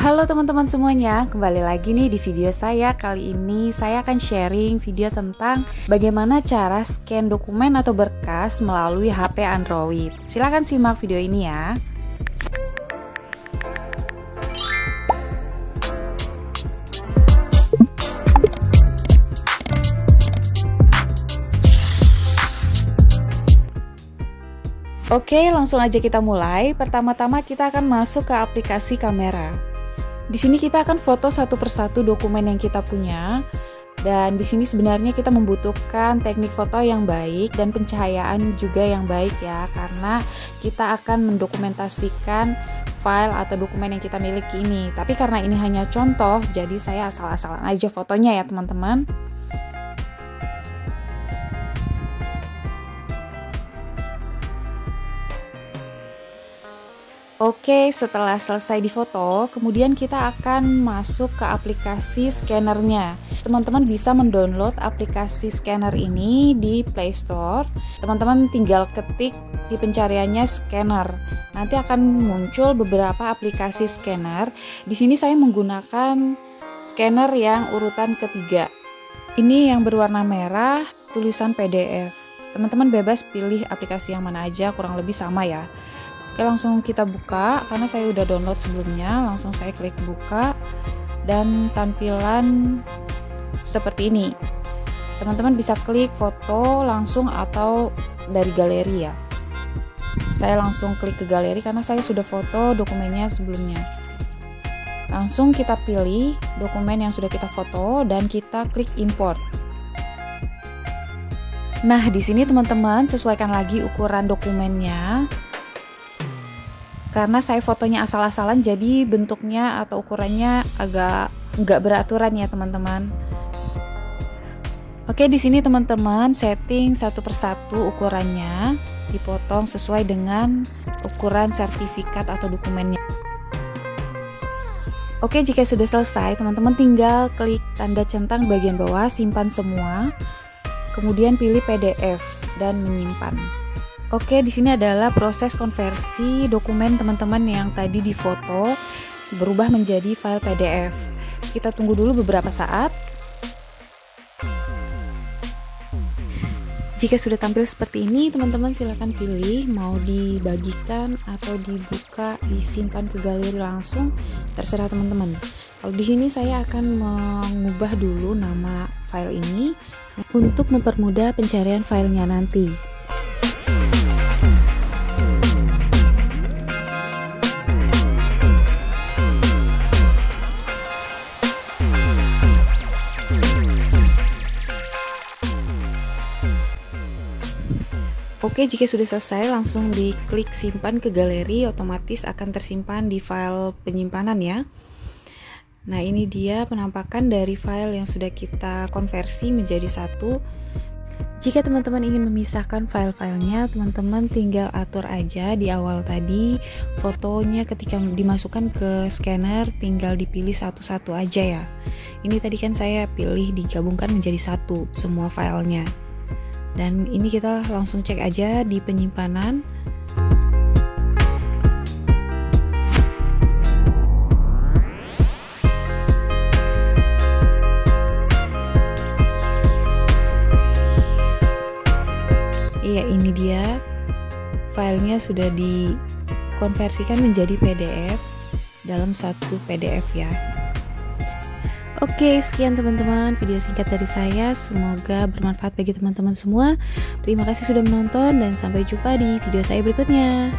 Halo teman-teman semuanya, kembali lagi nih di video saya. Kali ini saya akan sharing video tentang bagaimana cara scan dokumen atau berkas melalui HP Android. Silahkan simak video ini ya. Oke, langsung aja kita mulai. Pertama-tama kita akan masuk ke aplikasi kamera. Di sini kita akan foto satu persatu dokumen yang kita punya. Dan di sini sebenarnya kita membutuhkan teknik foto yang baik dan pencahayaan juga yang baik ya, karena kita akan mendokumentasikan file atau dokumen yang kita miliki ini. Tapi karena ini hanya contoh, jadi saya asal-asalan aja fotonya ya teman-teman. Oke, setelah selesai difoto, kemudian kita akan masuk ke aplikasi scannernya. Teman-teman bisa mendownload aplikasi scanner ini di Play Store. Teman-teman tinggal ketik di pencariannya scanner. Nanti akan muncul beberapa aplikasi scanner. Di sini saya menggunakan scanner yang urutan ketiga. Ini yang berwarna merah, tulisan PDF. Teman-teman bebas pilih aplikasi yang mana aja, kurang lebih sama ya. Oke, langsung kita buka karena saya udah download sebelumnya. Langsung saya klik buka dan tampilan seperti ini. Teman-teman bisa klik foto langsung atau dari galeri ya. Saya langsung klik ke galeri karena saya sudah foto dokumennya sebelumnya. Langsung kita pilih dokumen yang sudah kita foto dan kita klik import. Nah, di sini teman-teman sesuaikan lagi ukuran dokumennya. Karena saya fotonya asal-asalan, jadi bentuknya atau ukurannya agak nggak beraturan ya teman-teman. Oke, di sini teman-teman setting satu persatu ukurannya, dipotong sesuai dengan ukuran sertifikat atau dokumennya. Oke, jika sudah selesai, teman-teman tinggal klik tanda centang bagian bawah, simpan semua, kemudian pilih PDF dan menyimpan. Oke, di sini adalah proses konversi dokumen teman-teman yang tadi difoto berubah menjadi file PDF. Kita tunggu dulu beberapa saat. Jika sudah tampil seperti ini, teman-teman silahkan pilih mau dibagikan atau dibuka, disimpan ke galeri langsung, terserah teman-teman. Kalau di sini saya akan mengubah dulu nama file ini untuk mempermudah pencarian filenya nanti. Oke, jika sudah selesai langsung diklik simpan ke galeri, otomatis akan tersimpan di file penyimpanan ya. Nah, ini dia penampakan dari file yang sudah kita konversi menjadi satu. Jika teman-teman ingin memisahkan file-filenya, teman-teman tinggal atur aja di awal tadi fotonya ketika dimasukkan ke scanner tinggal dipilih satu-satu aja ya. Ini tadi kan saya pilih digabungkan menjadi satu semua filenya. Dan ini kita langsung cek aja di penyimpanan. Iya, ini dia. Filenya sudah dikonversikan menjadi PDF dalam satu PDF ya. Oke, sekian teman-teman video singkat dari saya. Semoga bermanfaat bagi teman-teman semua. Terima kasih sudah menonton dan sampai jumpa di video saya berikutnya.